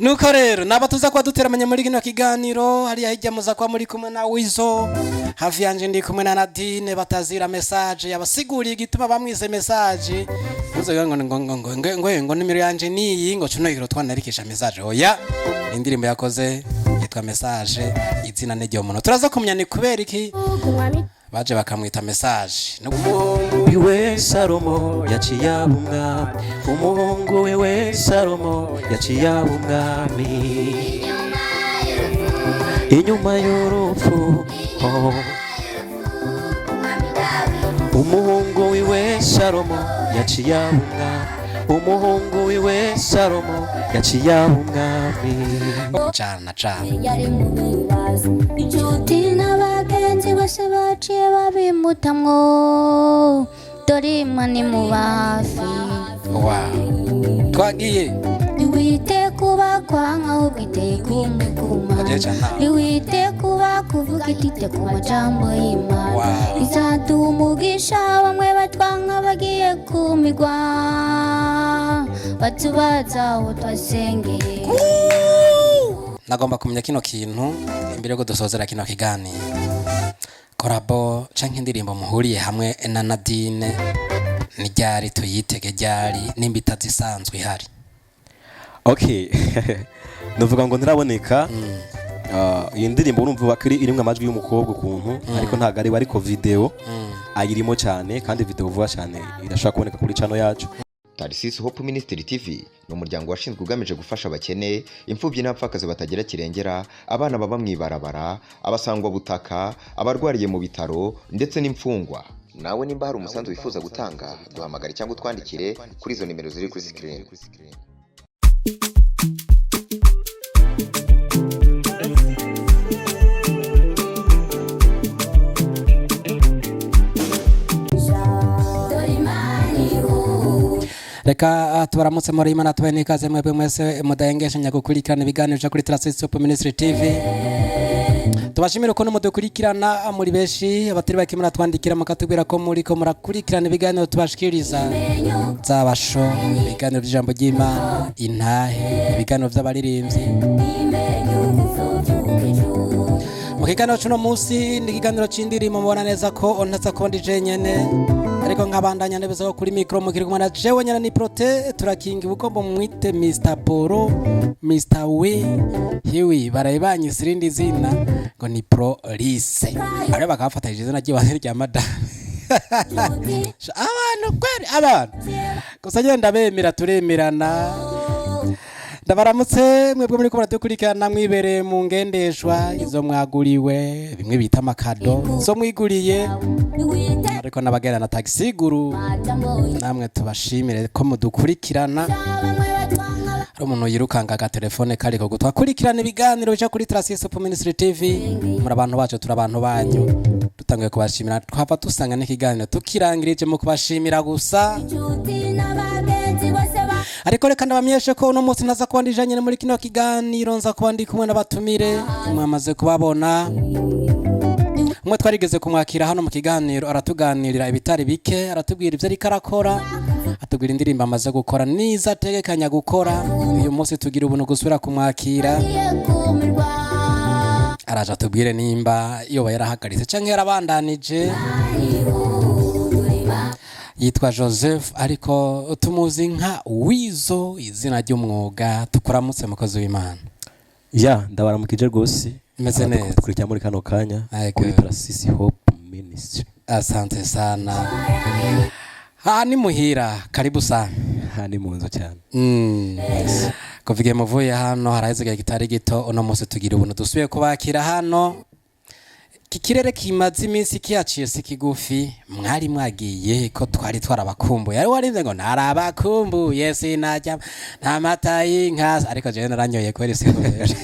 nuko rero naba tuza kwa duteramanya muri kino kiganiro hariya hirya muza kwa muri kumwe na Wizo hafi yanje ndi kumwe na Nadine batazira message yabasiguriye igituma bamwize message uzo ngo nimero yanje niyi ngo cuno igiro twanarikisha message oya indirimbo yakoze yitwa message izina n'iryo muntu turaza kumenya ni kubera iki baje bakamwita message umuhungu we Salomo yaciye abumwa umuhungu we Salomo yaciye abumwami inyuma y'urupfu umuhungu we Salomo yaciye abumwa umuhungu we Salomo yaciye abumwami cana inshuti n'abagenzi bose baciye babimutamwo dore mani mu bafi twagiye niwite kuba kwanga ubwite kumukuma niwite kuba kuvuga itite ku majambo y'Imana izatumugisha bamwe batwanga bagiye kumigwa batubaza utwasengeye nagomba kumenya kino kintu imbere yo dusozera kino kiganiro korabo canke indirimbo muhuriye hamwe na Nadine ni ryari tuyitege ryari nimbita zisanzwe ihari. Okay nuvuga ngo ntiraboneka iyi ndirimbo urumva bakiri irimwe amajwi y'umukobwa ukuntu ariko ntago ari ariko video ayirimo cyane kandi video vuba cyane irashaka kuboneka kuri channel yacu. Tarisisi Hope Ministry TV ni umuryango washinzwe ugamije gufasha abakene, imfubyi n'abapfakazi batagira kirengera, abana baba mwibarabara, abasangwa butaka, abarwariye mu bitaro ndetse n'imfungwa. Nawe nimba hari umusanzu wifuza gutanga, duhamagare cyangwa utwandikire kuri izo nimero ziri kuri screen. Reka tubaramutse muri Imana tubaye nikaze mwebwe mwese mudayengesha nyagukurikirana ibiganiro kuri Tarisisi Hope Ministry TV. Tubashimira ko mudukurikirana muri beshi abatari bake muratwandikira mukatubwira ko muri ko murakurikirana ibiganiro tubashikiriza zabasho ibiganiro by'ijambo ry'Imana intahe ibiganiro by'abaririmbyi. Mu kiganiro cy'uno munsi ni ikiganiro c'indirimbo mubona neza ko ontaza ko ndije nyene ariko nkabandanya nebezo kuri micro mukiri kumana jewe nyana ni prote turakinga ubugombo mwite Mr Poro Mr We hiwi barayibanye sirindi zina ngo ni Police ari bakafatanyije izina ry'ibane rya madame abantu kweri abantu gusa ngenda bemera turemerana ndabaramutse mwebwe muri ko muradukurikirana mwibere mu ngendeshwa izo mwaguriwe bimwe bita amakado zo mwiguriye ariko nabagera na taxi guru namwe tubashimire ko mudukurikirana ari umuntu yirukanga aga telefone kariko gutwakurikirana ibiganiro cyo kuri Tarisisi Hope Ministry TV muri abantu bacu turabantu banyu dutangiye kubashimira twava dusanga n'ikiganiro tukirangirije mu kubashimira gusa ariko reka ndabamyeshe ko uno munsi naza kwandija nyene muri kino kiganiro nza kwandi kumwe n'abatumire mwamaze kubabona umwe twarigeze kumwakira hano mu kiganiro aratuganirira ibitari bike aratubwira ivyo ariko arakora atubwira indirimbo amaze gukora niza ategekanya gukora uyu munsi tugira ubuntu gusubira kumwakira araje atubwire nimba yoba yarahagaritse canke yarabandanije. Yitwa Joseph ariko tumuzi nka Wizo izina ry'umwuga tukuramutse mukozi w'Imana. Ndabaramukije rwose meze neza dukurikira muri kano kanya kuri Tarisisi Hope Ministry. Asante sana. Ni muhira karibu sana. Ni munzu cyane. Kuvige muvuye hano haraheze gitari gito uno munsi tugira ubuntu dusubiye kubakira hano. Kikirere kimaze iminsi kiyaciye sikigufi mwari mwagiye ko twari twarabakumbuye ari warinze ngo narabakumbuye sinajya nta mata y'inka ariko je naranyoye kweri sikubeje.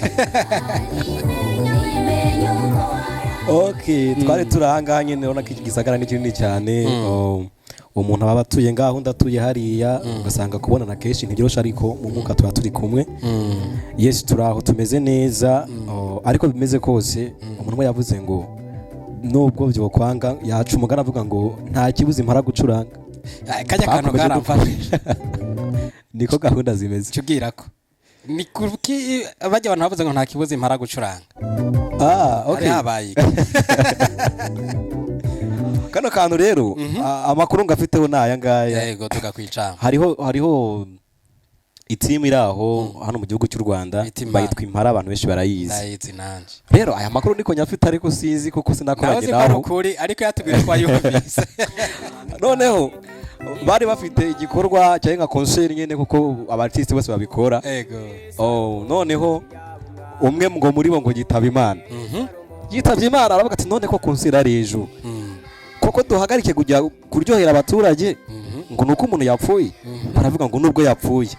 Okay twari turahanganye none gisagara ni kinini cyane umuntu aba batuye ngaho ndatuye hariya ugasanga kubonana keshi ntibyosha ariko mu mwuka tuba turi kumwe. Yes turaho tumeze neza ariko bimeze kose umuntu yavuze ngo nubwo byo kwanga yacu umugana avuga ngo nta kibuzi impara gucuranga kajya kantu karamfashe niko gahunda zimeze cyubwira ko ni kuki bajya abantu bavuze ngo nta kibuze impara gucuranga okay habaye kano kantu rero amakuru ngafiteho naya ngaya yego tugakwicanga hariho itimu iraho hano mu gihugu cy'u Rwanda bayitwa impara abantu benshi barayizi nanje rero aya makuru niko nyafite ariko sizi kuko sinakoranye naho ukuri ariko yatubwiye ko yumvise noneho bari bafite igikorwa cyangwa nka concert nyene kuko abartiste bose babikora yego noneho umwe ngo muri bo ngo yitaba Imana yitavye Imana aravuga ati none ko concert ari ejo koko duhagarike kujya kuryohera abaturage ngo nuko umuntu yapfuye baravuga ngo nubwo yapfuye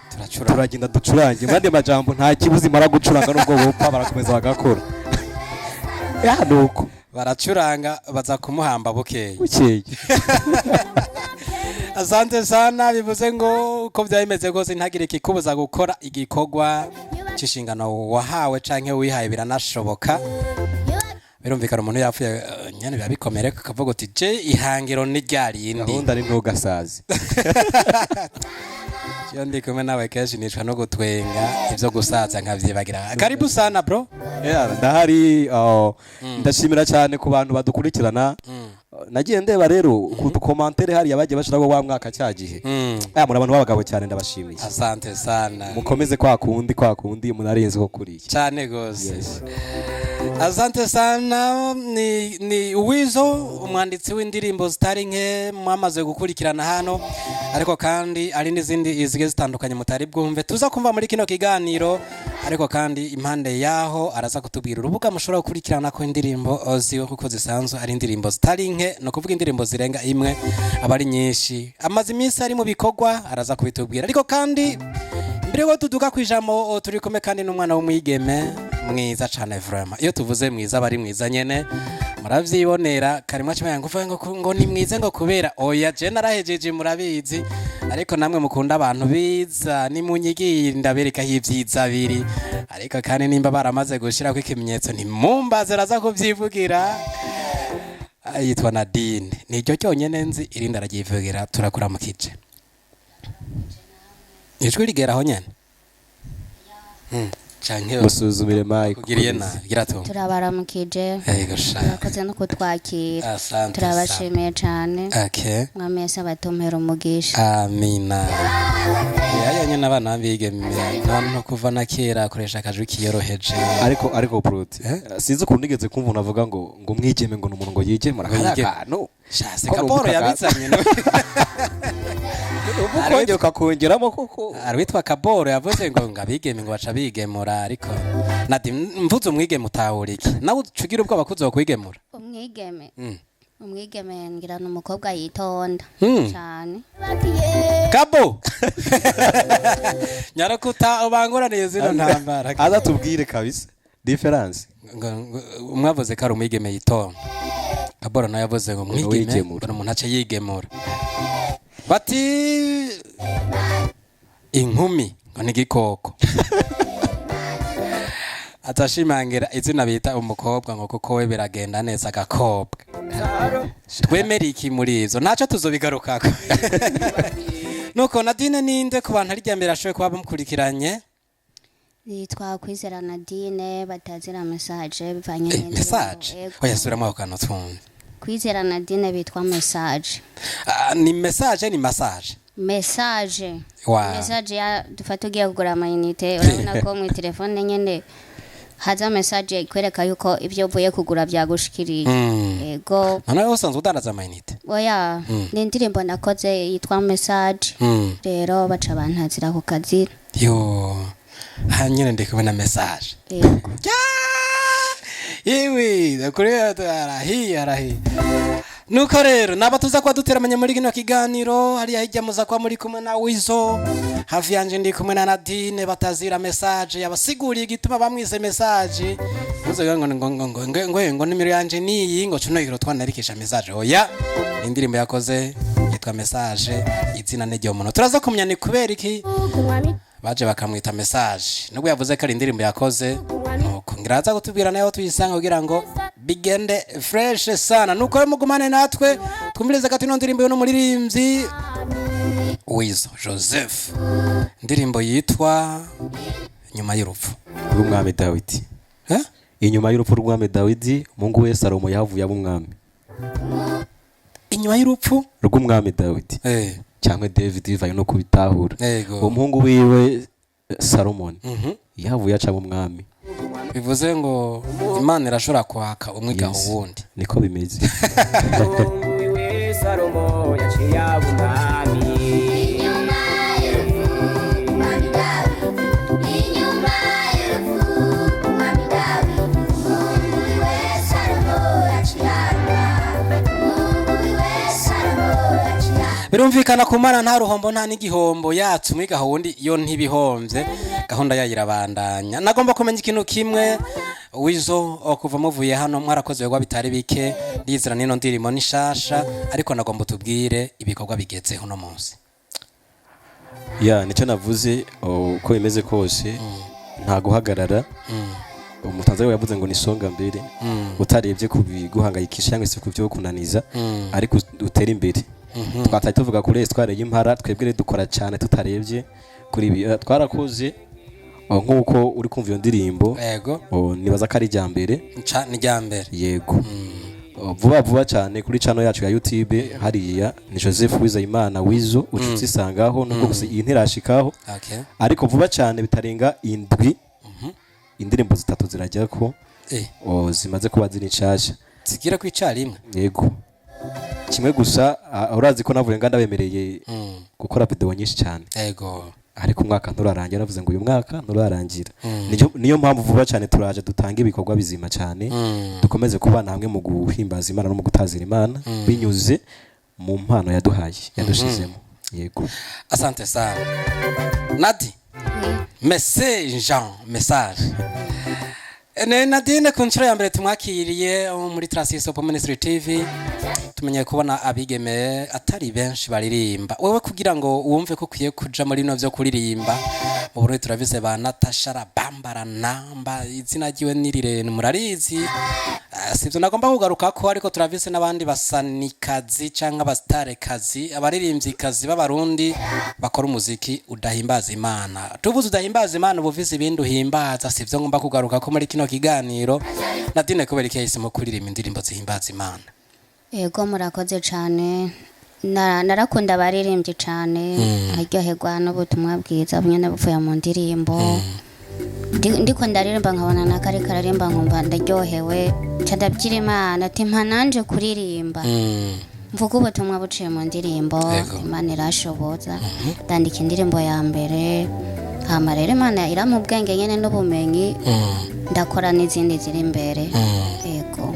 turagenda ducurange mande majambo nta kibuzi imara gucuranga nubwo bopfa barakomeza bagakora nuko baracuranga baza kumuhamba bukeye asante sana bivuze ngo uko byabimeze rwose ntagire ikikubuza gukora igikorwa cy'inshingano wahawe canke wihaye biranashoboka birumvikana umuntu yapfuye nyane biba bikomere akavuga uti je ihangiro ni ryarindi gahunda ari ntugasaze cyo ndi kumwe nawe kenshi nicwa no gutwenga ibyo gusaza nkavyibagira karibu sana bro ndahari ndashimira cyane ku bantu badukurikirana nagiye ndeba rero ku commentaire hari yabagiye bashiraho wa mwaka cyagihe muri abantu babagabo cyane ndabashimiye asante sana mukomeze kwa kundi munarenze ko kuriye cyane gose asante sana ni Uwizo umwanditsi w'indirimbo zitari nke mwamaze gukurikirana hano ariko kandi ari n'izindi izige zitandukanye mutari bwumve tuza kumva muri kino kiganiro ariko kandi impande yaho araza kutubwira urubuga mushobora gukurikirana ko indirimbo ziwe kuko zisanzwe ari indirimbo zitari nke no kuvuga indirimbo zirenga imwe abari nyinshi amazi iminsi ari mu bikorwa araza kubitubwira ariko kandi mbere yo tuduga kwijamo turi kumwe kandi n'umwana w'umwigeme mwiza cyane vraiment iyo tuvuze mwiza bari mwiza nyene muravyibonera karimwa cyane ngo ni mwiza ngo kubera oya je narahejeje murabizi ariko namwe mukunda abantu biza ni munyigiye ndabereka hivyiza biri ariko kandi nimba baramaze gushira ko ikimenyetso ntimumbaze raza kuvyivugira yitwa Nadine nicyo cyonyene nzi irinda aragivugira turakura mu kije ijwi rigeraho nyene canke musuzumire Mike kugiriye na girato turabaramukije turakoze no kutwakira turabashimiye cyane mwamese abatomera umugisha amina yanye n'abana bigeme no kuva na kera akoresha akaju kiyoroheje ariko proti sinzi ukuntu nigeze kumva unavuga ngo mwigeme ngo n'umuntu ngo yigemura no shase kaporo yabitsanye no ubukongera ukakongeramo koko arwitwa kaboro yavuze ngo ngabigeme ngo baca bigemura ariko nati mvuze umwigeme utahura iki nawe ucugira ubwoba kuzo kwigemura umwigeme ngira n'umukobwa yitonda cyane kabo nyarakuta ubangoraniye zino ntambara aza tubwire kabisa difference umwavuze ko ari umwigeme yitonda kaboro nayo yavuze ngo umwigeme umuntu ace yigemura bati inkumi ngo ni igikoko atashimangira izina bita umukobwa ngo kuko we biragenda neza agakobwa twemere iki muri izo ntacyo tuzobigarukako nuko Nadine ninde ku bantu ari mbere ashoboye kuba bamukurikiranye yitwa Kwizera Nadine batazira message bivanye message oya suramo akano twumve Kwizera Nadine bitwa message ni message ni massage message message ya dufata ugiye kugura amayinite urabona ko mu telefone nyene haza message ikwereka yuko ibyo uvuye kugura byagushikiriye yego none usanzwe udandaza amayinite oya ni indirimbo nakoze yitwa message rero baca bantazira ku kazi yo hanyine ndikubona message yego yewe kuri arahi nuko rero naba tuza kwa duteramanye muri kino kiganiro hariya hijya muza kwa muri kumwe na Wizo hafi yanje ndi kumwe na Nadine batazira message yabasiguriye igituma bamwize message uzo ngo nimero yanje niyi ngo cuno yiro twanarikisha message oya indirimbo yakoze yitwa message izina n'iryo muntu turaza kumenya ni kubera iki baje bakamwita message nubwo yavuze ko ari indirimbo yakoze nuko ngiraza gutubwira nayo tuyisanga kugira ngo bigende fresh sana nuko mugumane natwe twumvirize gatino ndirimbo yo''umuririmbyi Wizo Joseph ndirimbo yitwa nyuma y'urupfu rw'umwami Dawidi. Inyuma y'urupfu rw'umwami Dawidi umuhungu we Salomo yahavuye aba umwami. Inyuma y'urupfu rw'umwami Dawidi cyangwa David bivaye no kubitahura. Umuhungu wiwe Salomon yahavuye aca umwami. Bivuze ngo Imana irashobora kwaka umwiga uwundi. Niko bimeze. Salomo yaciye aba umwami. Birumvikana ku Mana nta ruhombo nta n'igihombo yatse umwiga wundi yo ntibihomvye gahunda yayirabandanya. Nagomba kumenya ikintu kimwe wizo kuva muvuye hano mwarakoze bigwa bitari bike ndizira nino ndirimo nishasha ariko nagomba tubwire ibikorwa bigezeho no munsi. Nico navuze uko bimeze kose nta guhagarara. Umutanzaniya yavuze ngo nisonga mbere utarebye kubiguhangayikisha cyangwa se kubyo kunaniza ariko utera imbere. Twataye tuvuga kuri Espoir y'impara twebwe dukora cyane tutarebye kuri ibi twarakoze nkuko uri kumva iyo ndirimbo. Yego nibaza ko ari jambere ni jambere. Yego vuba cyane kuri channel yacu ya YouTube hariya ni Joseph Wizeyimana Wizo ucisangaho nubwo gusa iyi ntirashikaho ariko vuba cyane bitarenga indwi indirimbo zitatu zirajya ko zimaze kuba ziri nshasha zigira kwicarimwe. Yego kimwe gusa urazi ko navuye nganda bemereye gukora video nyinshi cyane. Yego ariko umwaka nturarangira navuze ngo uyu mwaka nturarangira. Niyo mpamvu vuba cyane turaje dutanga ibikorwa bizima cyane dukomeze kubana hamwe mu guhimbaza Imana no mu gutazira Imana binyuze mu mpano yaduhaye yadushizemo. Yego asante sana Nadi. Message Nadine ku nshuro ya mbere tumwakiriye muri Transistor Ministry TV tumenye kubona abigeme atari benshi baririmba. Wewe kugira ngo wumve ko kwiye kuja muri no byo kuririmba mu Burundi turavise ba Natasha Bambara namba izina giwe nirirene murarizi. Sivyo nagomba kugaruka ko ariko turavise nabandi basanikazi canka bastarekazi abaririmbyi kazi b'abarundi bakora umuziki udahimbaza Imana. Tuvuze udahimbaza Imana buvise ibindi uhimbaza sivyo ngomba kugaruka ko muri kino kiganiro. Nadine kubera ikayisemo kuririmba indirimbo zihimbaza Imana. Yego murakoze cyane narakunda abaririmbyi cyane aryoherwa n'ubutumwa bwiza bunyene buvuye mu ndirimbo. Ndiko ndaririmba nkabona nakari kararimba nkumva ndaryohewe cyadabyira Imana ati mpananje kuririmba mvuga ubutumwa buciye mu ndirimbo Imana irashoboza ndandika indirimbo ya mbere hama rero Imana ira mu bwenge nyene n'ubumenyi ndakora n'izindi ziri imbere. Yego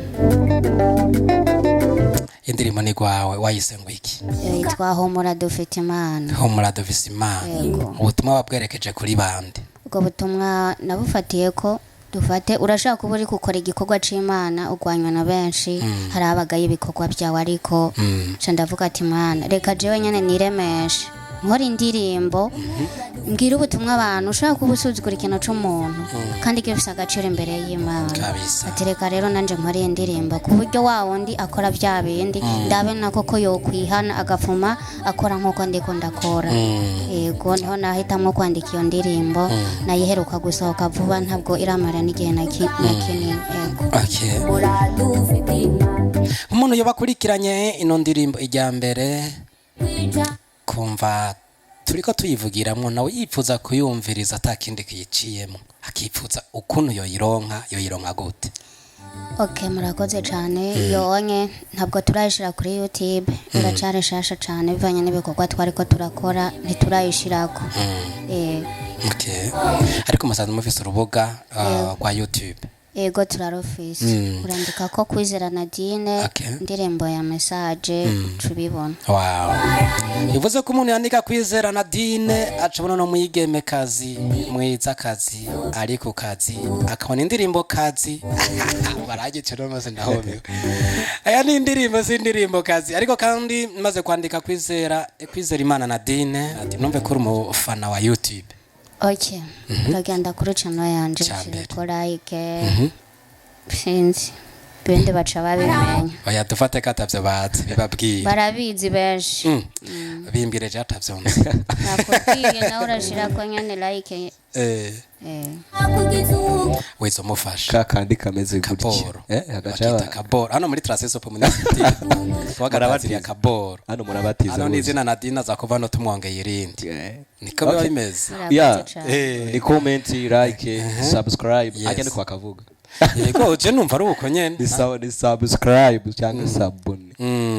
indirimbo ni gwawe wayise ngo iki? Yitwa Humura Dufite Imana. Humura Dufite Imana. Ubutumwa wabwerekeje kuri bande? Ubwo butumwa nabufatiye ko dufate urashaka kuba uri gukora igikorwa c'Imana ugwanywa na benshi hari abagaye ibikorwa byawe ariko cyo ndavuga ati Imana reka jewe nyene niremeshe nkora indirimbo mbwira ubutumwa abantu ushaka kubusuzugura ikintu c'umuntu kandi gifise agaciro imbere y'Imana. Ati reka rero nanje nkora indirimbo ku buryo wa wundi akora bya bindi ndabe nako ko yokwihana agafuma akora nkuko ndiko ndakora. Yego niho nahitamwe kwandika iyo ndirimbo nayiheruka gusohoka vuba ntabwo iramara n'igihe na kinini. Umuntu yobakurikiranye ino ndirimbo ijya mbere kumva turiko tuyivugiramwo nawe yipfuza kuyumviriza atakindi kiyiciyemo akipfuza ukuntu yoyironka gute? Murakoze cyane yonye ntabwo turayishira kuri YouTube iracari shasha cyane bivanye n'ibikorwa twariko turakora ntiturayishirako. Ariko musanzwe mufise urubuga rwa YouTube? Yego turarufise urandika ko Kwizera Nadine indirimbo ya Message tubibona. Bivuze ko umuntu yandika Kwizera Nadine acabona no muyigeme kazi mwiza kazi ari ku kazi akabona indirimbo kazi baragice no maze ndahobe. Aya ni indirimbo kazi ariko kandi maze kwandika Kwizera Imana Nadine ati numve ko uri umufana wa YouTube. Uragenda kuri channel yanje ko like sinzi bende baca babimenya oya dufate ko atavyo bazi bibabwiye barabizi benshi bimbwireje atavyonse nakubwiye nawe urashirako nyene like wizomufasha kakandi kameze kaboro gutya bakita kaboro hano muri Trasesopo municipality twagarabatiye kaboro hano murabatiza hano n'izina Nadine za kuva no tumwongeye irindi niko biba bimeze ya ni comment like subscribe ajya niko akavuga yego je numva ari uko nyene ni subscribe cyangwa sabone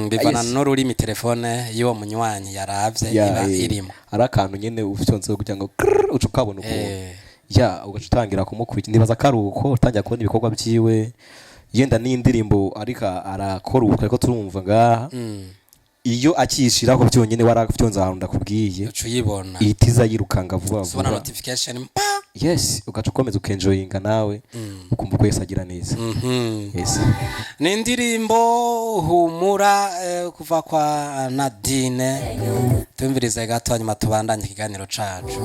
bivana n'ururimi telefone y'uwo munywanyi yaravye iba irimo arakantu nyene ufyonze kugira ngo uca ukabona uko ya ugaca utangira kumukurikira nibaza karuko utangira kubona ibikorwa byiwe yenda n'indirimbo ariko arakora uko ariko turumva ngaha iyo akishiraho byonyene warafyonze ahantu ndakubwiye uca uyibona ihitiza yirukanga vuba ubona notification yes ugaca ukomeza ukenjoyinga nawe ukumva ko Yesu agira neza yes ni indirimbo humura kuva kwa Nadine tumvirize gato hanyuma tubandanye ikiganiro cacu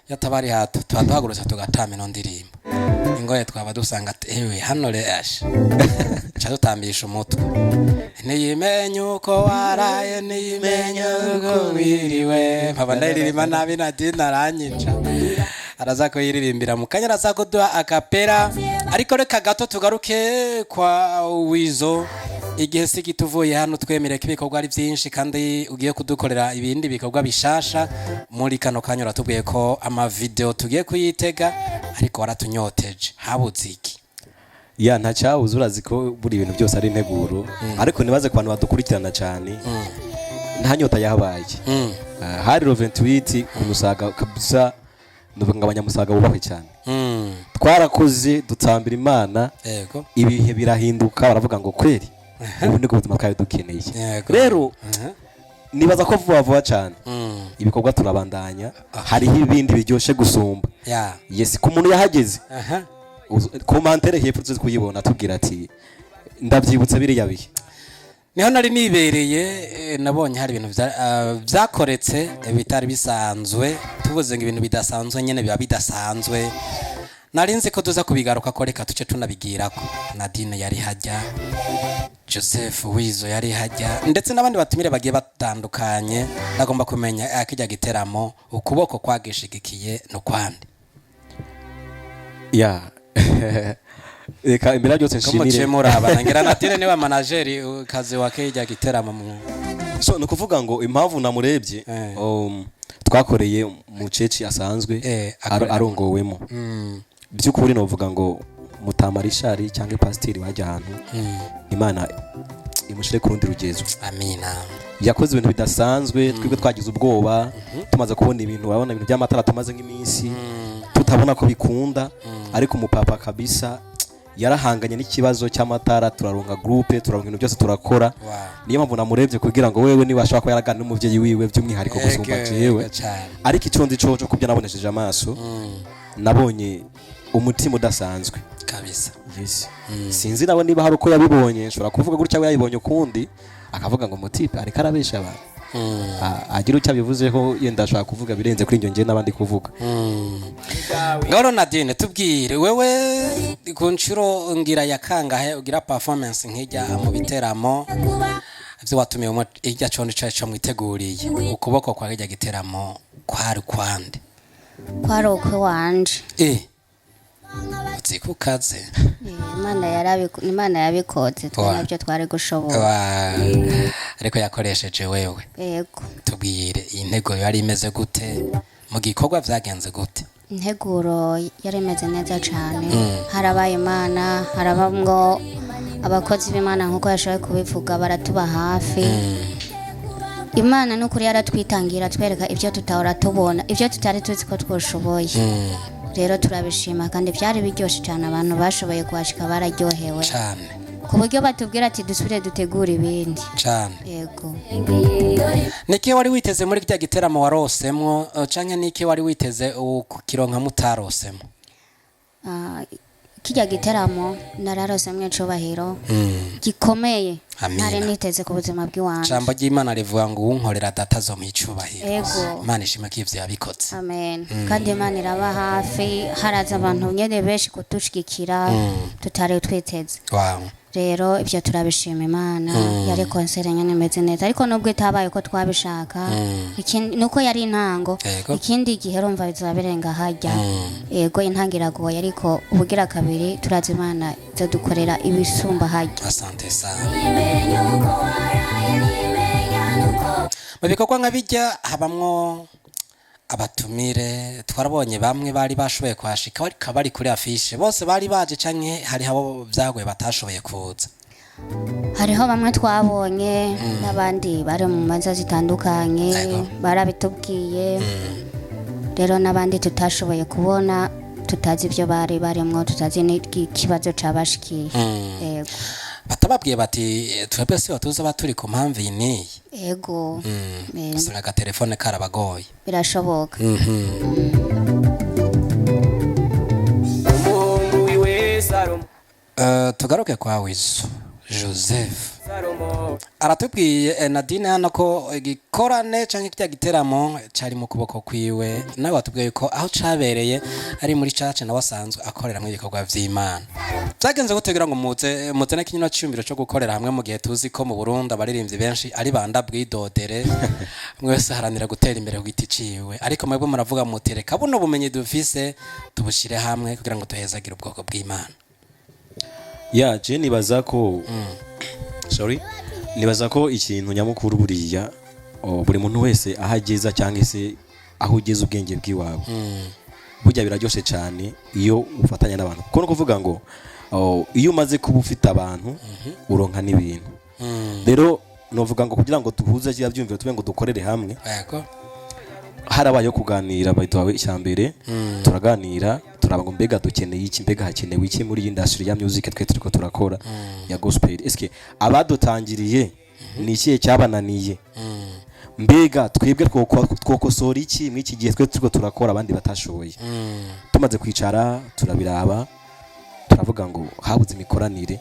yatabari hato twaduhagurutse tugatama ino ndirimbo ingoye twaba dusanga ewe hano reash cyadutambisha umutwe niyimenye uko waraye niyimenye uko wiriwe mpaba ndaririmba nabi Nadine aranyica araza ko yiririmbira mu kanya araza kuduha akapera ariko reka gato tugaruke kwa Wizo igihe sigi tuvuye hano twemere ko ibikorwa ari byinshi kandi ugiye kudukorera ibindi bikorwa bishasha muri kano kanya uratubwiye ko ama video tugiye kuyitega ariko waratunyoteje habuze iki ya nta cyabuze urazi ko buri ibintu byose ari integuro ariko nibaze ku bantu badukurikirana cyane nta nyota yabaye hari Roventwiti kumusaga kabisa nuvuga abanyamusaga bubahwe cyane twarakoze dutambira Imana yego ibihe birahinduka baravuga ngo kweri ubu niko ubuzima bwawe dukeneye rero nibaza ko vuba cyane ibikorwa turabandanya hariho ibindi biryoshye gusumba yes ku muntu yahageze komantere hepfo tuzi kuyibona tubwira ati ndabyibutse biriya bihe niho nari nibereye nabonye hari ibintu byakoretse bitari bisanzwe tuvuze ngo ibintu bidasanzwe nyene biba bidasanzwe narinzi ko tuza kubigaruka ko reka tuce tunabigirako Nadine yari hajya Joseph Wizo yari hajya ndetse n'abandi batumire bagiye batandukanye nagomba kumenya akijya giteramo ukuboko kwagishigikiye no kwande ya eka imbere byose nshimire kumukemura abanangira Nadine niwe manager kazi wake ijya giteramo so nukuvuga ngo impamvu namurebye twakoreye mu ceci asanzwe arongowemo byukuri novuga ngo mutamarishari cyangwa pasiteri wajya ahantu Imana imushire ku rundi rugezo amina yakoze ibintu bidasanzwe twebwe twagize ubwoba tumaze kubona ibintu urabona ibintu by'amatara tumaze nk'iminsi tutabona ko bikunda ariko umupapa kabisa yarahanganye n'ikibazo cy'amatara turaronga groupe turaronga ibintu byose turakora niyo mpamvu namurebye kugira ngo wewe niba ashaka ko yaragana n'umuvyeyi wiwe by'umwihariko gusumba jewe ariko icyo ndi cyo kubyo nabonesheje amaso nabonye umutima udasanzwe kabisa yes sinzi nawe niba hari uko yabibonye nshobora kuvuga gutya we yabibonye ukundi akavuga ngo mutipe ariko arabesha abantu agira icyo abivuzeho yenda ashaka kuvuga birenze kuri njye n'abandi kuvuga ngoro Nadine tubwire wewe ku nshuro ngira yakangahe ugira performance nkijya mu biteramo byo watumiye mu ijya condo cyacu mwiteguriye ukuboko kwa kijya giteramo kwari kwande kwari ukwe wanje zikukaze Imana yabikoze twabyo twari gushobora ariko yakoresheje wewe yego tubwire intego yari imeze gute mu gikorwa byagenze gute integuro yari imeze neza cyane harabaye Imana harabamwo abakozi b'Imana nkuko yashoboye kubivuga baratuba hafi Imana n'ukuri yaratwitangira twereka ibyo tutahora tubona ibyo tutari tuzi ko twoshoboye rero turabishima kandi byari biryoshye cyane abantu bashoboye kuhashika bararyohewe cyane ku buryo batubwira ati dusubire dutegura ibindi cyane yego niki wari witeze muri kya giteramo warosemwo canke niki wari witeze kukironka mutarosemo kijya giteramo nararosemwe cubahiro gikomeye Amina. ntari niteze ku buzima bw'iwanje. ijambo ry'Imana rivuga ngo uwunkorera data azomuha icubahiro. Ego. Imana ishima ko ivyo yabikoze. Amen. Kandi Imana iraba hafi, haraza abantu nyene benshi kudushigikira tutari twiteze. Wow. Rero ibyo turabishima Imana, yari konsere nyene imeze neza, ariko nubwo itabaye ko twabishaka, ikindi nuko yari intango, Ego. ikindi gihe rumva bizaba birenga harya. Ego intango iragoye, ariko ubugira kabiri turazi Imana izodukorera ibisumba harya. Asante sana. Mu bikorwa nka bijya habamwo abatumire, twarabonye bamwe bari bashoboye kwashika ariko bari kuri afishe, bose bari baje canke hari abo vyagoye batashoboye kuza. Hariho bamwe twabonye n'abandi bari mu manza zitandukanye Ego. barabitubwiye, rero n'abandi tutashoboye kubona, tutazi ibyo bari barimo, tutazi n'ikibazo cabashikiye. Ego. Batababwiye bati twebwe si batuza baturi ku mpamvu iyi n'iyi. Ego. Usanga agatelefone karabagoye. Birashoboka. umuhungu wiwe Salomo Tugaruke kwa Wizo Joseph. Salomo Aratubwiye Nadine hano ko igikorane canke kirya giteramo cari mu kuboko kwiwe, nawe watubwiye ko aho cabereye ari muri church na wasanzwe akorera mu ibikorwa vy'Imana. Byagenze gutegura ngo muze n'ikinyino cyumbiro cyo gukorera hamwe mu gihe tuzi ko mu Burundi abaririmbyi benshi ari banda bwidodere mwese haranira gutera imbere ku giti ciwe, ariko mwebwe muravuga muti reka buno bumenyi dufise tubushire hamwe kugira ngo tuhezagire ubwoko bw'Imana. ya je nibaza ko nibaza ko ikintu nyamukuru buriya buri muntu wese ahageza cyangwa se aho ugeze ubwenge bw'iwawe burya biraryoshe cyane iyo ufatanya n'abantu, kuko no kuvuga ngo iyo umaze kuba ufite abantu uronka n'ibintu. Rero novuga ngo kugira ngo duhuze cya byumviro tube ngo dukorere hamwe, Yego. harabaye kuganira bayitwawe icyambere, turaganira turaba ngo mbega dukeneye iki, mbega hakenewe iki muri industry ya music twe turiko turakora ya gospel. Eske abadutangiriye ni ikihe cyabananiye, mbega twebwe twokosora iki mw'iki gihe twe turiko turakora abandi batashoboye. Tumaze kwicara turabiraba, turavuga ngo habuze imikoranire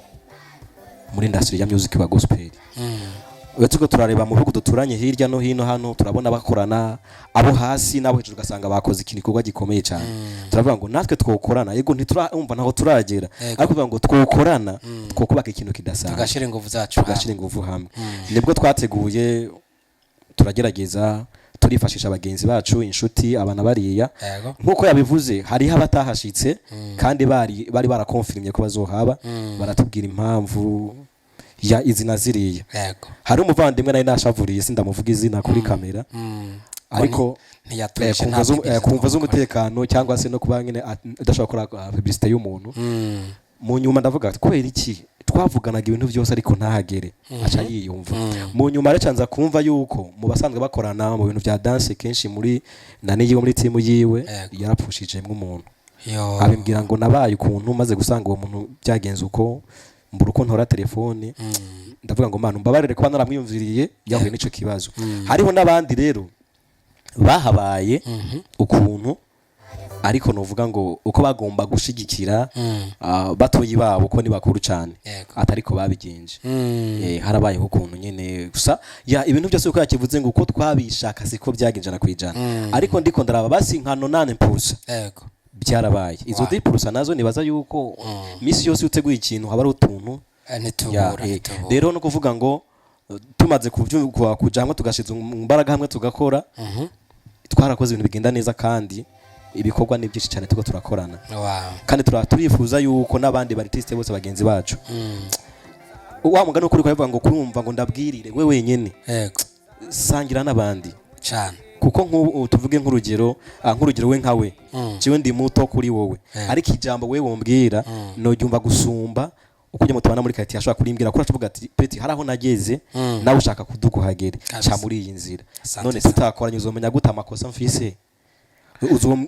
muri industry ya music wa gospel. Turiko turareba mu bihugu duturanye hirya no hino, hano turabona bakorana abo hasi nabo hejuru, ugasanga bakoze ikintu gikorwa gikomeye cyane. Turavuga ngo natwe twokorana, yego ntiturumva naho turagera, ariko kuvuga ngo twokorana twokubaka ikintu kidasanzwe, Tugashira ingufu zacu, tugashira ingufu hamwe. Nibwo twateguye, turagerageza, turifashisha abagenzi bacu, inshuti, abana bariya. Yego. Nkuko yabivuze hariho abatahashitse kandi bari barakonfirmye ko bazohaba, baratubwira impamvu ya izina ziriya. Yego. Hari umuvandimwe naye nashavuriye sindamuvuga izina kuri kamera, ariko kumva z'umutekano cyangwa se no kuba nyine adashobora gukora publicité y'umuntu. Mu nyuma ndavuga ati kubera iki twavuganaga ibintu byose ariko ntahagere, aca yiyumva. Mu nyuma recanza kumva yuko mu basanzwe bakorana mu bintu bya dance kenshi muri naniyo muri team yiwe yarapfushije umuntu. Abimbwira ngo nabaye ukuntu maze gusanga uwo muntu byagenze uko mbura uko ntora telefone. Ndavuga ngo mana mbabarire kuba naramwiyumviriye yahuye n'ico kibazo. Hariho n'abandi rero bahabaye ukuntu, ariko novuga ngo uko bagomba gushigikira batoyi babo ko ni bakuru cyane atariko babigenje. Harabayeho ukuntu nyene gusa ya ibintu byose uko yakivuze ngo uko twabishaka siko byagenjana kwijana, ariko ndiko ndaraba basinkano 8%. Yego. Byarabaye izo 10% nazo nibaza yuko misi yose uteguye ikintu haba ari utuntu nitubura. Rero no kuvuga ngo tumaze kuvyumva kuja hamwe tugashiza imbaraga hamwe tugakora, twarakoze ibintu bigenda neza kandi ibikorwa ni byinshi cyane tuko turakorana. Kandi turifuza yuko n'abandi baritiste bose bagenzi bacu wa mugano ukuri ko yavuga ngo kurumva ngo ndabwirire we wenyene, sangira n'abandi cyane, kuko nk'ubu tuvuge nk'urugero we nkawe ciwe ndi muto kuri wowe, ariko ijambo we wombwira no jyumva gusumba ukujya mutubana muri kati yashaka kurimbwira ko uravuga ati peti haraho nageze nawe ushaka kudukuhagere cha muri iyi nzira. None tutakoranye uzomenya guta amakosa mfise,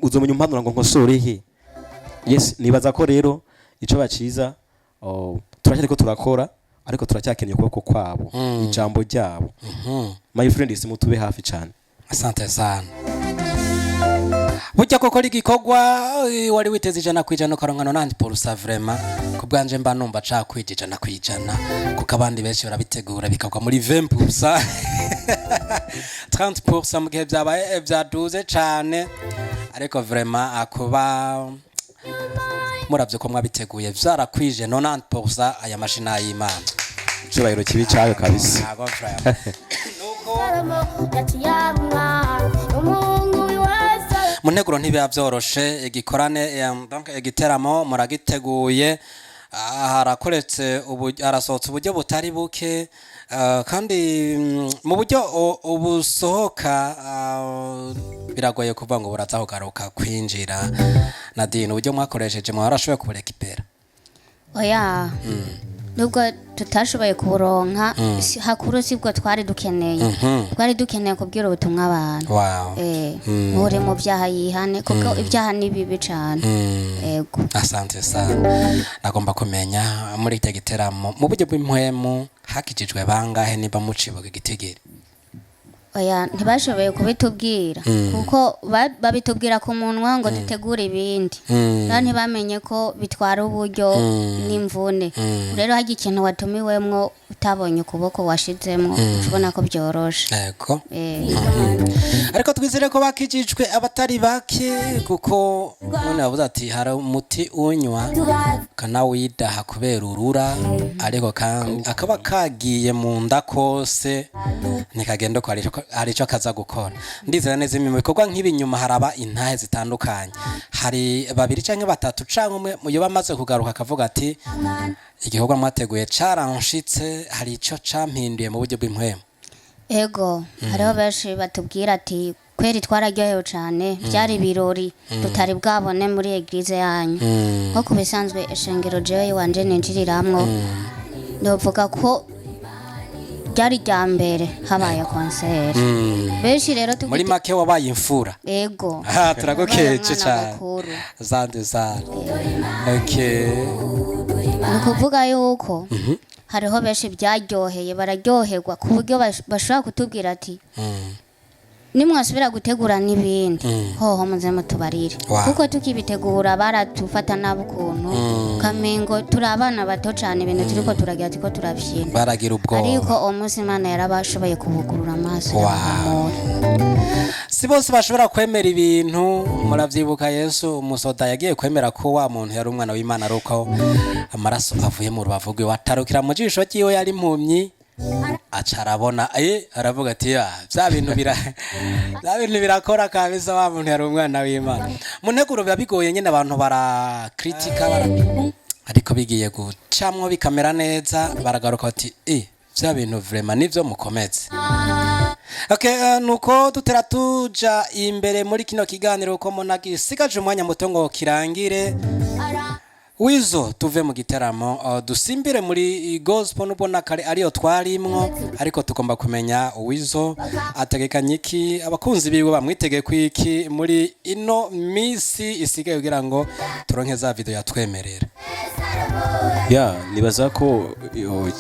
uzomenya impanuro ngo nkosore he. Yes, nibaza ko rero ico baciza turacyari ko turakora, ariko turacyakeneye kuboko kwabo, ijambo ryabo. My friend is mutube hafi cyane. Asante sana. burya koko ari igikorwa wari witeze 100% ukaronka 90% vraiment ku bwanje mba numva cakwije 100% kuko abandi benshi barabitegura bikagwa muri 20% 30% mu gihe byabaye byaduze cane ariko vraiment akuba muravye ko mwabiteguye vyarakwije 90% aya mashina y'Imana cyubahiro kibi cyayo kabisa. Ntago vraiment muneguro ntibiba byoroshe igikorane donc igiteramo muragiteguye harakoretse arasohotse uburyo butari buke kandi mu buryo ubusohoka biragoye kuvuga ngo burazaho garuka kwinjira Nadine uburyo mwakoresheje mwarashoboye kuburekipera oya nubwo tutashoboye kuburonka hakuru sibwo twari dukeneye kubwira ubutumwa abantu muri mu byaha yihane kuko ibyaha ni bibi cyane yego asante sana nagomba kumenya muri iki giteramo mu buryo bw'impwemu hakijijwe bangahe niba mucibuka igitigiri oya ntibashoboye kubitubwira kuko babitubwira ku munwa ngo dutegure ibindi kandi ntibamenye ko bitwara uburyo n'imvune rero hagiye ikintu watumiwemwo utabonye ukuboko washizemo ubona ko byoroshe yego ariko twizere ko bakijijwe abatari bake kuko none bavuze ati hari umuti unywa kanawidaha kubera urura ariko kandi akaba kagiye mu nda kose nikagenda ko hari icyo kaza gukora ndizera neza mu bikorwa nk'ibinyuma haraba intahe zitandukanye hari babiri canke batatu canke umwe muyo bamaze kugaruka akavuga ati igikorwa mwateguye caranshitse hari icyo campinduye mu buryo bw'impwemu ego hariho benshi batubwira ati kweri twararyohewe cyane byari birori tutari bwabone muri eglise yanyu nko kubisanzwe ishengero jewe wanje ninjiriramwo novuga ko byari rya mbere habaye concert benshi rero muri make wabaye imfura ego turagokeje cyane zande okay nukuvuga yuko hariho benshi byaryoheye bararyoherwa ku buryo bashobora kutubwira ati nimwasubira gutegura n'ibindi hoho muze mutubarire kuko tukibitegura baratufata nabo ukuntu kamengo turi abana bato cyane ibintu turiko turagira tiko turabyina baragira ubwoba ariko umunsi Imana yarabashoboye kubugurura amaso si bose bashobora kwemera ibintu muravyibuka Yesu umusoda yagiye kwemera ko wa muntu yari umwana w'Imana aruko amaraso avuye mu rubavu rwe watarukira mu jisho ryiwe yari impumyi acarabona aravuga ati bya bintu birakora kabisa wa muntu yari umwana w'Imana mu nteguro biba bigoye nyine abantu barakritika ariko bigiye gucamwo bikamera neza baragaruka bati bya bintu vraiment nivyo mukomeze okay nuko tutera tuja imbere muri kino kiganiro uko monagisigaje umwanya muto ngo kirangire Wizo tuve mu giteramo dusimbire muri gospel nubona kare ariyo twarimwo ariko tugomba kumenya Wizo ategekanye iki abakunzi biwe bamwitege kwiki muri ino misi isigaye kugira ngo turonke za video yatwemerera nibaza ko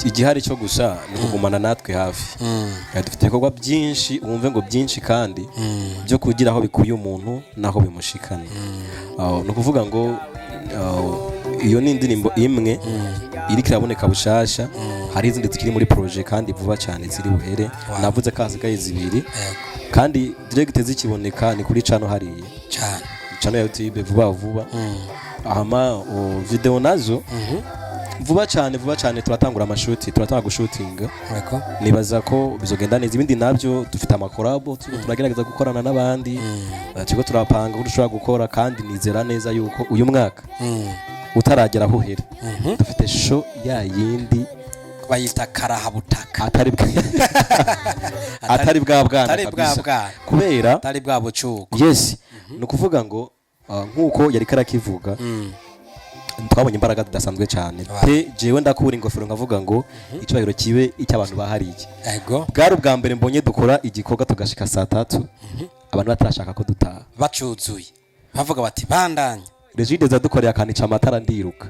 igihari cyo gusa ni kugumana natwe hafi dufite ibikorwa byinshi wumve ngo byinshi kandi byo kugira aho bikuye umuntu naho bimushikana no kuvuga ngo iyo ni indirimbo imwe iri kiraboneka bushasha hari izindi zikiri muri projet kandi vuba cyane ziri buhere navuze kazi gaye zibiri kandi direct zikiboneka ni kuri channel hariye channel ya YouTube vuba ahama video nazo vuba cyane turatangura amashuti turatanga gushutinga nibaza ko bizogenda neza ibindi nabyo dufite amakorabo turagerageza gukorana n'abandi cyo turapanga ko dushobora gukora kandi nizera neza yuko uyu mwaka utaragera aho uhera dufite show ya yindi bayita karahabutaka atari bwa bwana kabisa kubera atari bwa bucuko yes no kuvuga ngo nkuko yari karakivuga twabonye imbaraga zidasanzwe cyane pe jewe ndakura ingofero ngavuga ngo icubahiro kibe icy'abantu bahariye yego bwari ubwa mbere mbonye dukora igikorwa tugashika saa 3 abantu batarashaka ko dutaha bacuzuye bavuga bati bandanye Regide zadukoreye akanica amatara ndiruka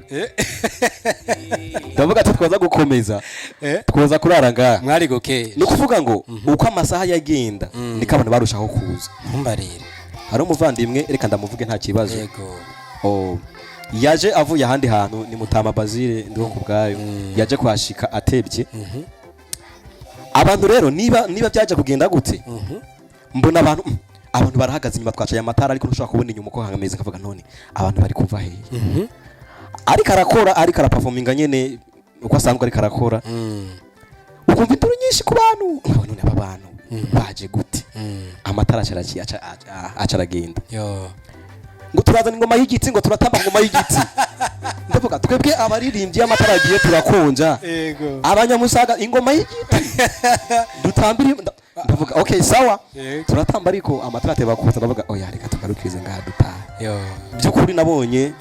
ndavuga ati twaza gukomeza twaza kurara ngaha mwari goke no kuvuga ngo uko amasaha yagenda niko abantu barushaho kuza ntumbarire hari umuvandimwe reka ndamuvuge nta kibazo yego oh yaje avuye ahandi hantu ni Mutama Bazile ndiho kubgayo yaje kwashika atebye abantu rero niba byaje kugenda gute mbona abantu barahagaze inyuma twacaye amatara ariko ntushaka kubona inyuma uko hangameze kavuga none abantu bari kuva hehe ariko arakora ariko araperforminga nyene uko asanzwe ariko arakora ukumva induru nyinshi ku bantu none aba bantu baje gute amatara acaragenda yo ngo turazana ingoma y'igiti ngo turatamba ingoma y'igiti ndavuga twebwe abaririmbyi y'amatara agiye turakonja yego abanyamusaga ingoma y'igiti dutambira ndavuga okay sawa turatamba ariko amatara ateba kuza ndavuga oya reka tugarukirize ngaha dutaha yo byukuri nabonye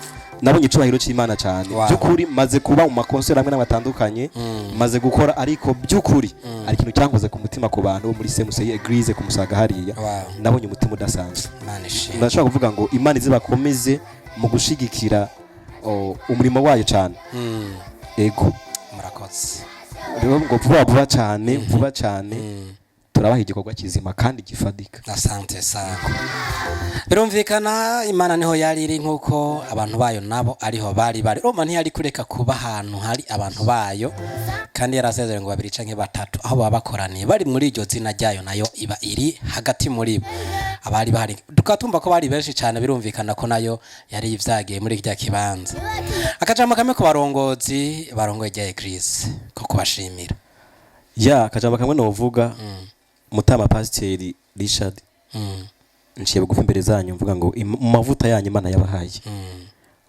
icubahiro cy'Imana cyane byukuri maze kuba mu makonseri amwe n'abatandukanye maze gukora ariko byukuri ari ikintu cyankoze ku mutima ku bantu muri Semuseye Eglise ku Musaga hariya nabonye umutima udasanzwe ndashaka kuvuga ngo Imana izibakomeze mu gushigikira umurimo wayo cyane ego murakoze rero ngo vuba cyane turabaha igikorwa kizima kandi gifadika. Asante sana. Birumvikana Imana niho yari iri nkuko abantu bayo nabo ariho bari Roma ntiyari kureka kuba ahantu hari abantu bayo kandi yarasezeranye ngo babiri canke batatu aho baba bakoraniye bari muri iryo zina ryayo nayo iba iri hagati muri bo abari bahari tukatumva ko bari benshi cyane birumvikana ko nayo yari ivyagiye muri irya kibanza akajambo kamwe ku barongoye rya Eglise ko kubashimira akajambo kamwe novuga Mutama Pasiteri Richard nciye bugufi imbere zanyu mvuga ngo mu mavuta yanyu Imana yabahaye